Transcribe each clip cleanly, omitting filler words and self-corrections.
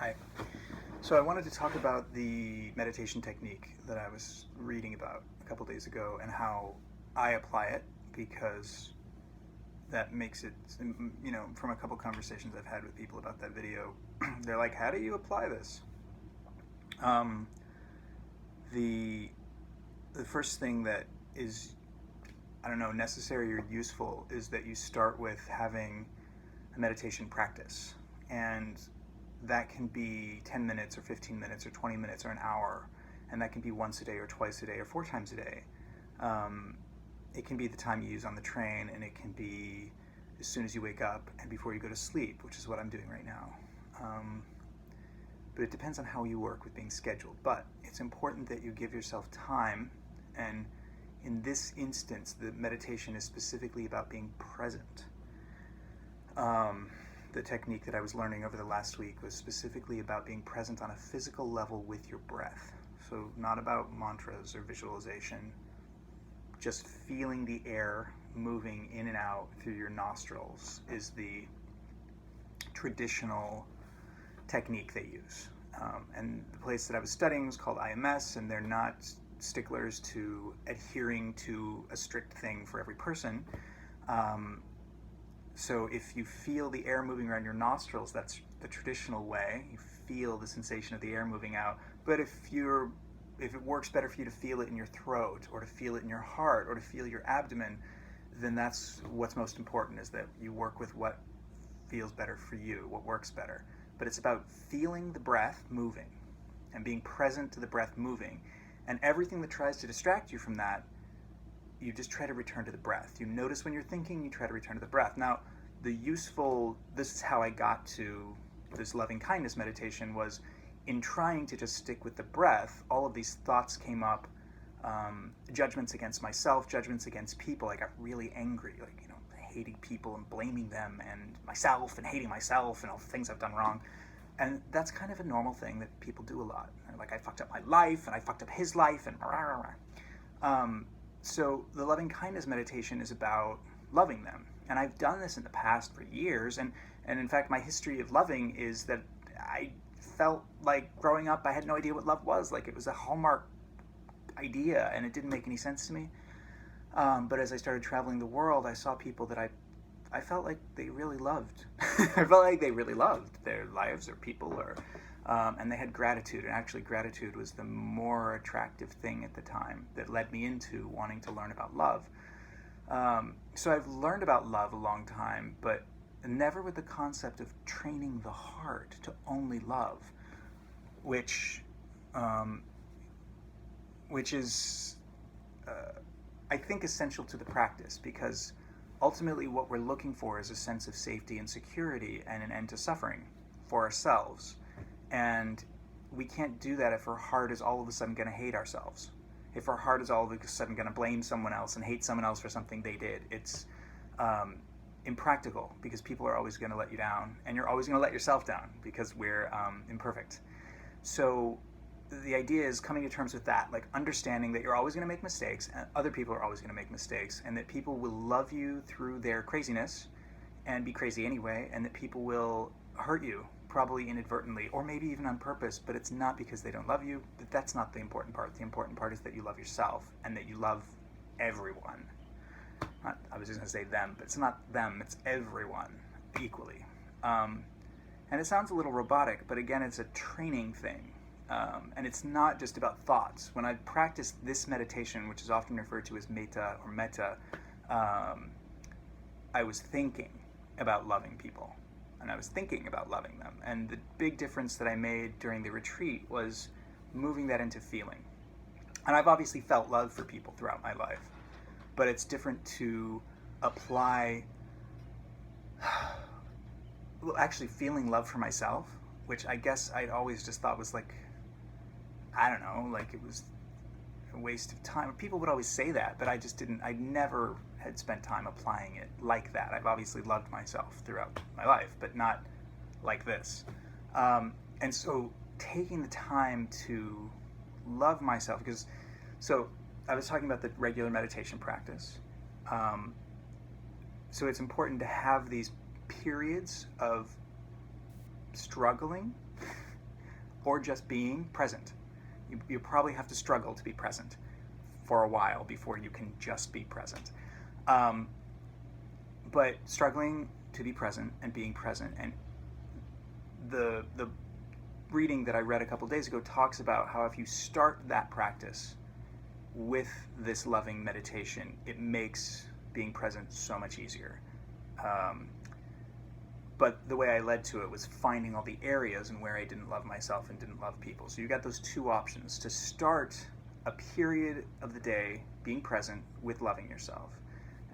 Hi. So I wanted to talk about the meditation technique that I was reading about a couple days ago and how I apply it, because that makes it, from a couple conversations I've had with people about that video, they're like, how do you apply this? Um, the the first thing that is, I don't know, necessary or useful is that you start with having a meditation practice. And that can be 10 minutes or 15 minutes or 20 minutes or an hour. And that can be once a day or twice a day or 4 times a day. It can be the time you use on the train, and it can be as soon as you wake up and before you go to sleep, which is what I'm doing right now. But it depends on how you work with being scheduled. But it's important that you give yourself time, and in this instance, the meditation is specifically about being present. The technique that I was learning over the last week was specifically about being present on a physical level with your breath. So not about mantras or visualization, just feeling the air moving in and out through your nostrils is the traditional technique they use. And the place that I was studying was called IMS, and they're not sticklers to adhering to a strict thing for every person. So if you feel the air moving around your nostrils, that's the traditional way. You feel the sensation of the air moving out. But if it works better for you to feel it in your throat, or to feel it in your heart, or to feel your abdomen, then that's what's most important, is that you work with what feels better for you, what works better. But it's about feeling the breath moving and being present to the breath moving. And everything that tries to distract you from that, you just try to return to the breath. You notice when you're thinking, you try to return to the breath. Now, this is how I got to this loving kindness meditation, was in trying to just stick with the breath, all of these thoughts came up, judgments against myself, judgments against people. I got really angry, hating people and blaming them, and myself and hating myself and all the things I've done wrong. And that's kind of a normal thing that people do a lot. Like, I fucked up my life, and I fucked up his life, and rah, rah, rah. So the loving kindness meditation is about loving them. And I've done this in the past for years. And in fact, my history of loving is that I felt like growing up, I had no idea what love was. Like, it was a Hallmark idea, and it didn't make any sense to me. But as I started traveling the world, I saw people that I felt like they really loved. I felt like they really loved their lives or people, and they had gratitude. And actually, gratitude was the more attractive thing at the time that led me into wanting to learn about love. So I've learned about love a long time, but never with the concept of training the heart to only love, which is, I think, essential to the practice, because ultimately what we're looking for is a sense of safety and security and an end to suffering for ourselves. And we can't do that if our heart is all of a sudden going to hate ourselves. If our heart is all of a sudden going to blame someone else and hate someone else for something they did, it's impractical, because people are always going to let you down, and you're always going to let yourself down, because we're imperfect. So the idea is coming to terms with that, like understanding that you're always going to make mistakes, and other people are always going to make mistakes, and that people will love you through their craziness and be crazy anyway, and that people will hurt you, probably inadvertently, or maybe even on purpose, but it's not because they don't love you. That's not the important part. The important part is that you love yourself, and that you love everyone. I was just going to say them, but it's not them, it's everyone equally. And it sounds a little robotic, but again, it's a training thing. And it's not just about thoughts. When I practice this meditation, which is often referred to as metta or metta, I was thinking about loving people, and I was thinking about loving them. And the big difference that I made during the retreat was moving that into feeling. And I've obviously felt love for people throughout my life, but it's different to apply, actually feeling love for myself, which I guess I'd always just thought was like, I don't know, like it was a waste of time. People would always say that, but I never had spent time applying it like that. I've obviously loved myself throughout my life, but not like this. And so taking the time to love myself, so I was talking about the regular meditation practice. So it's important to have these periods of struggling or just being present. You probably have to struggle to be present for a while before you can just be present. But struggling to be present and being present, and the reading that I read a couple days ago talks about how if you start that practice with this loving meditation, it makes being present so much easier. But the way I led to it was finding all the areas and where I didn't love myself and didn't love people. So you got those two options to start a period of the day being present with loving yourself.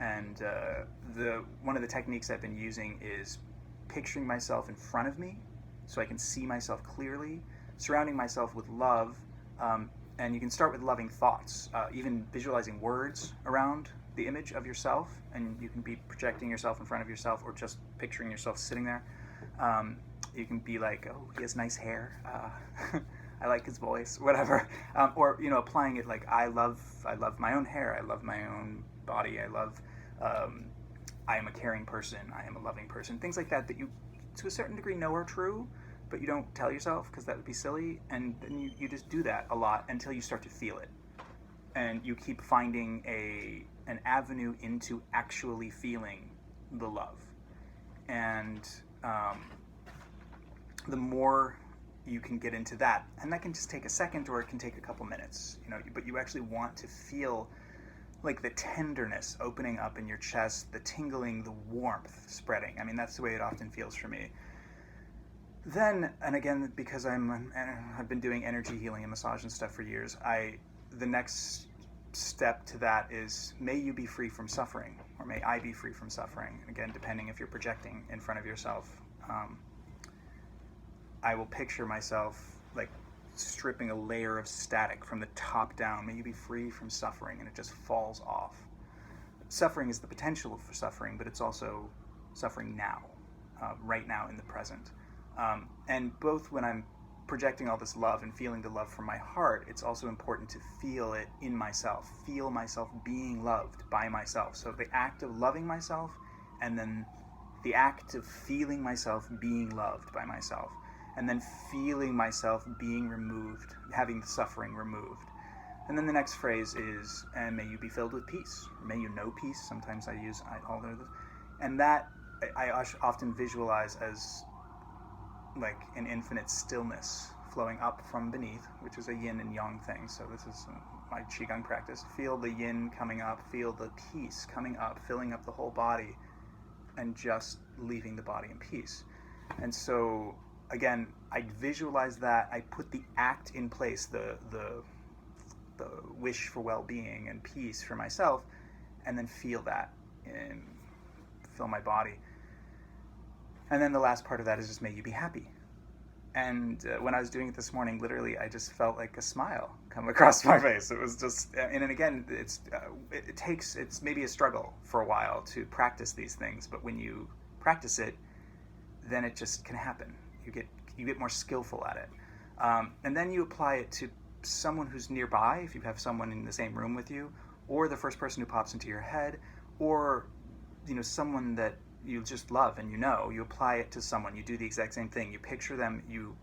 And one of the techniques I've been using is picturing myself in front of me so I can see myself clearly, surrounding myself with love, and you can start with loving thoughts, even visualizing words around the image of yourself, and you can be projecting yourself in front of yourself or just picturing yourself sitting there. You can be like, oh, he has nice hair, I like his voice, whatever. Or, applying it like, I love my own hair, I love my own body, I am a caring person, I am a loving person, things like that you, to a certain degree, know are true, but you don't tell yourself because that would be silly, and then you just do that a lot until you start to feel it. And you keep finding an avenue into actually feeling the love. And the more you can get into that, and that can just take a second or it can take a couple minutes, but you actually want to feel like the tenderness opening up in your chest, the tingling, the warmth spreading. I mean, that's the way it often feels for me. Then, and again, because I've been doing energy healing and massage and stuff for years, the next step to that is, may you be free from suffering, or may I be free from suffering. Again, depending if you're projecting in front of yourself. I will picture myself like stripping a layer of static from the top down. May you be free from suffering, and it just falls off. Suffering is the potential for suffering, but it's also suffering now, right now in the present. And both when I'm projecting all this love and feeling the love from my heart, it's also important to feel it in myself, feel myself being loved by myself. So the act of loving myself, and then the act of feeling myself being loved by myself, and then feeling myself being removed, having the suffering removed. And then the next phrase is, and may you be filled with peace. May you know peace. Sometimes I use all of those. And that I often visualize as like an infinite stillness flowing up from beneath, which is a yin and yang thing. So this is my Qigong practice. Feel the yin coming up, feel the peace coming up, filling up the whole body, and just leaving the body in peace. And so, again, I visualize that. I put the act in place, the wish for well-being and peace for myself, and then feel that and fill my body. And then the last part of that is just, may you be happy. And when I was doing it this morning, literally, I just felt like a smile come across my face. It was just, and again, it's maybe a struggle for a while to practice these things, but when you practice it, then it just can happen. You get more skillful at it. And then you apply it to someone who's nearby, if you have someone in the same room with you, or the first person who pops into your head, or someone that you just love and you apply it to someone. You do the exact same thing. You picture them, you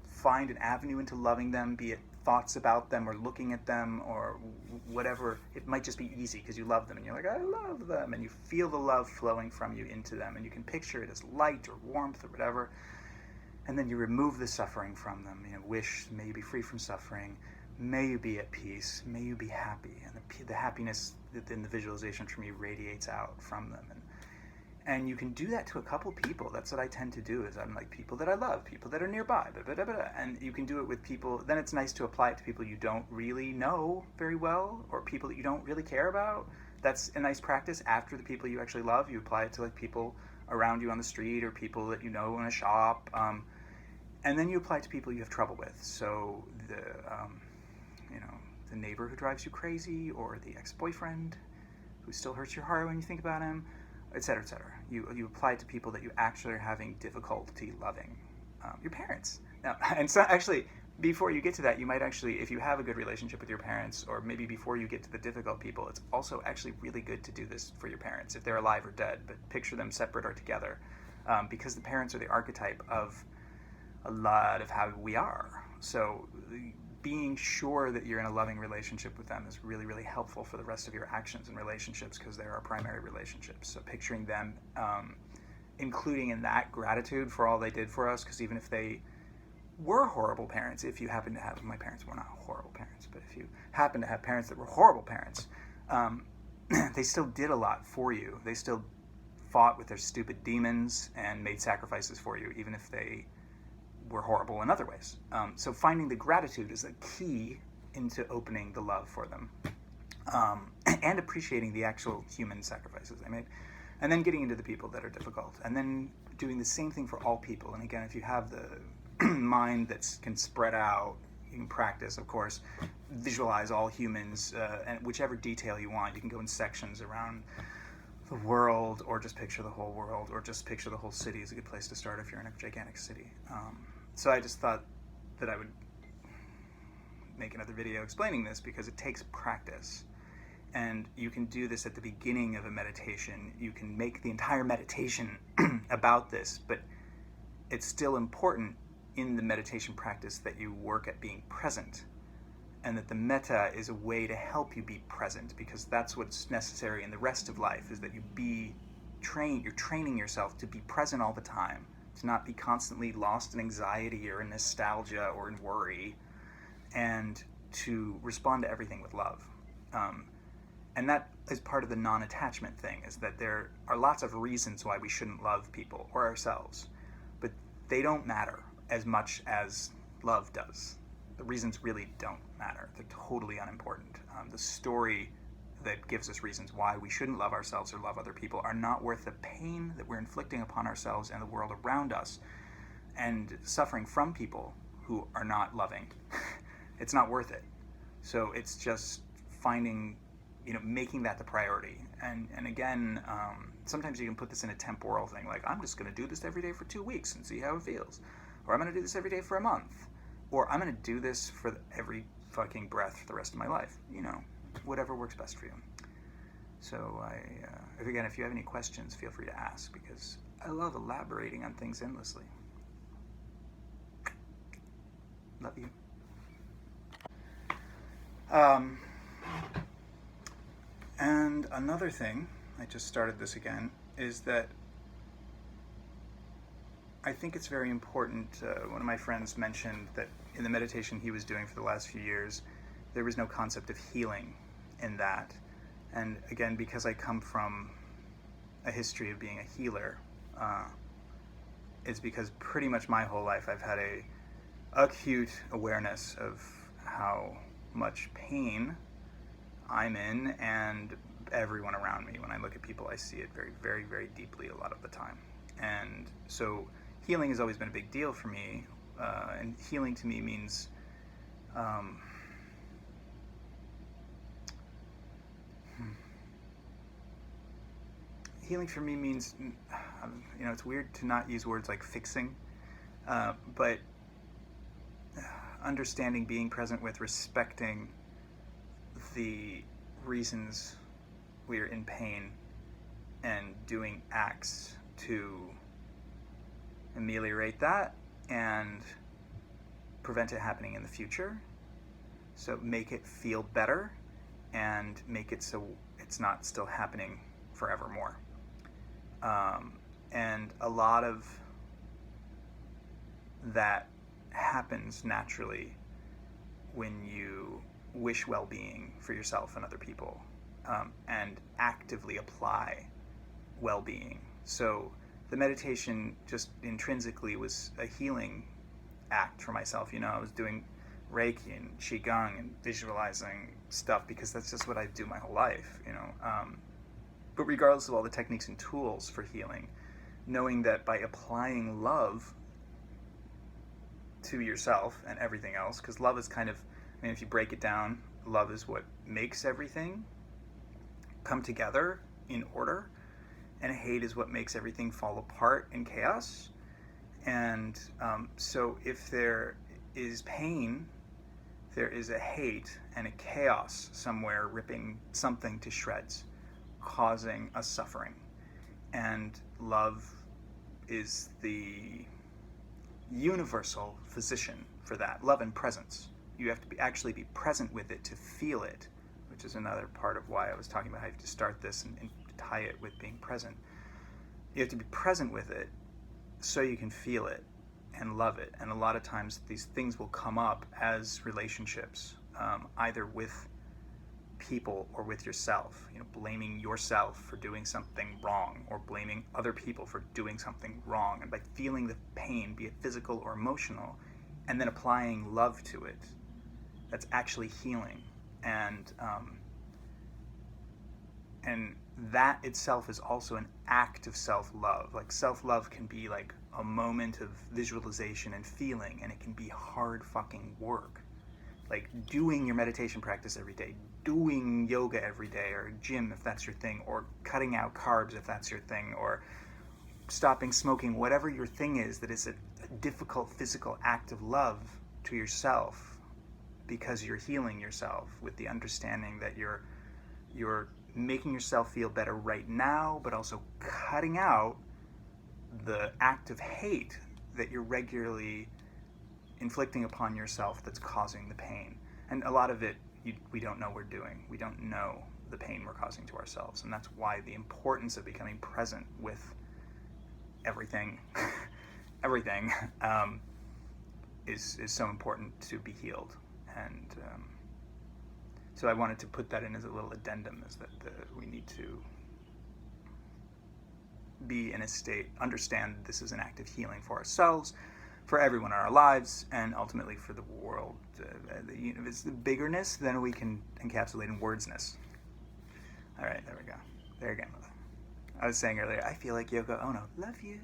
find an avenue into loving them, be it thoughts about them or looking at them or whatever. It might just be easy because you love them and you're like, I love them, and you feel the love flowing from you into them, and you can picture it as light or warmth or whatever. And then you remove the suffering from them. Wish, may you be free from suffering. May you be at peace. May you be happy. And the happiness in the visualization from you radiates out from them. And you can do that to a couple people. That's what I tend to do, is I'm like, people that I love, people that are nearby, blah, blah, blah, blah. And you can do it with people. Then it's nice to apply it to people you don't really know very well, or people that you don't really care about. That's a nice practice. After the people you actually love, you apply it to like people around you on the street or people that you know in a shop. And then you apply it to people you have trouble with. So the neighbor who drives you crazy, or the ex-boyfriend who still hurts your heart when you think about him, etc., etc. You apply it to people that you actually are having difficulty loving. Your parents. Now, and so actually, before you get to that, you might actually, if you have a good relationship with your parents, or maybe before you get to the difficult people, it's also actually really good to do this for your parents, if they're alive or dead, but picture them separate or together, because the parents are the archetype of a lot of how we are. So being sure that you're in a loving relationship with them is really, really helpful for the rest of your actions and relationships, because they're our primary relationships. So picturing them, including in that gratitude for all they did for us, because even if they were horrible parents, if you happen to have, my parents were not horrible parents, but if you happen to have parents that were horrible parents, they still did a lot for you. They still fought with their stupid demons and made sacrifices for you, even if they were horrible in other ways. So finding the gratitude is a key into opening the love for them, and appreciating the actual human sacrifices they made, and then getting into the people that are difficult, and then doing the same thing for all people. And again, if you have the mind that can spread out, you can practice, of course, visualize all humans, and whichever detail you want. You can go in sections around the world, or just picture the whole world, or just picture the whole city is a good place to start if you're in a gigantic city. So I just thought that I would make another video explaining this, because it takes practice. And you can do this at the beginning of a meditation. You can make the entire meditation about this, but it's still important in the meditation practice that you work at being present, and that the metta is a way to help you be present, because that's what's necessary in the rest of life, is that you be trained. You're training yourself to be present all the time, to not be constantly lost in anxiety or in nostalgia or in worry, and to respond to everything with love. And that is part of the non-attachment thing, is that there are lots of reasons why we shouldn't love people or ourselves, but they don't matter as much as love does. The reasons really don't matter. They're totally unimportant. The story that gives us reasons why we shouldn't love ourselves or love other people are not worth the pain that we're inflicting upon ourselves and the world around us, and suffering from people who are not loving. It's not worth it. So it's just finding, making that the priority. And again, sometimes you can put this in a temporal thing, like, I'm just going to do this every day for 2 weeks and see how it feels. Or I'm going to do this every day for a month. Or I'm going to do this for every fucking breath for the rest of my life. Whatever works best for you. So if you have any questions, feel free to ask, because I love elaborating on things endlessly. Love you. And another thing, I just started this again, is that I think it's very important. One of my friends mentioned that in the meditation he was doing for the last few years, there was no concept of healing in that. And again, because I come from a history of being a healer, it's because pretty much my whole life I've had a acute awareness of how much pain I'm in, and everyone around me. When I look at people, I see it very, very, very deeply a lot of the time. And so healing has always been a big deal for me, and healing to me means healing for me means, it's weird to not use words like fixing, but understanding, being present with, respecting the reasons we are in pain, and doing acts to ameliorate that and prevent it happening in the future. So make it feel better and make it so it's not still happening forevermore. And a lot of that happens naturally when you wish well-being for yourself and other people, and actively apply well-being. So the meditation just intrinsically was a healing act for myself. I was doing Reiki and Qigong and visualizing stuff because that's just what I do my whole life, But regardless of all the techniques and tools for healing, knowing that by applying love to yourself and everything else, because love is kind of, if you break it down, love is what makes everything come together in order, and hate is what makes everything fall apart in chaos. And so if there is pain, there is a hate and a chaos somewhere ripping something to shreds, causing a suffering. And love is the universal physician for that. Love and presence. You have to actually be present with it to feel it, which is another part of why I was talking about how you have to start this and tie it with being present. You have to be present with it so you can feel it and love it. And a lot of times these things will come up as relationships, either with people or with yourself. Blaming yourself for doing something wrong, or blaming other people for doing something wrong. And by feeling the pain, be it physical or emotional, and then applying love to it, that's actually healing. And that itself is also an act of self-love. Like, self-love can be like a moment of visualization and feeling, and it can be hard fucking work. Like doing your meditation practice every day, doing yoga every day, or gym if that's your thing, or cutting out carbs if that's your thing, or stopping smoking, whatever your thing is that is a difficult physical act of love to yourself, because you're healing yourself with the understanding that you're making yourself feel better right now, but also cutting out the act of hate that you're regularly inflicting upon yourself that's causing the pain. And a lot of it we don't know we're doing. We don't know the pain we're causing to ourselves. And that's why the importance of becoming present with everything is so important to be healed. And so I wanted to put that in as a little addendum, is that we need to be in a state, understand this is an act of healing for ourselves, for everyone in our lives, and ultimately for the world. If it's the biggerness, then we can encapsulate in wordsness. All right, there we go. There again. I was saying earlier, I feel like Yoko Ono. Love you.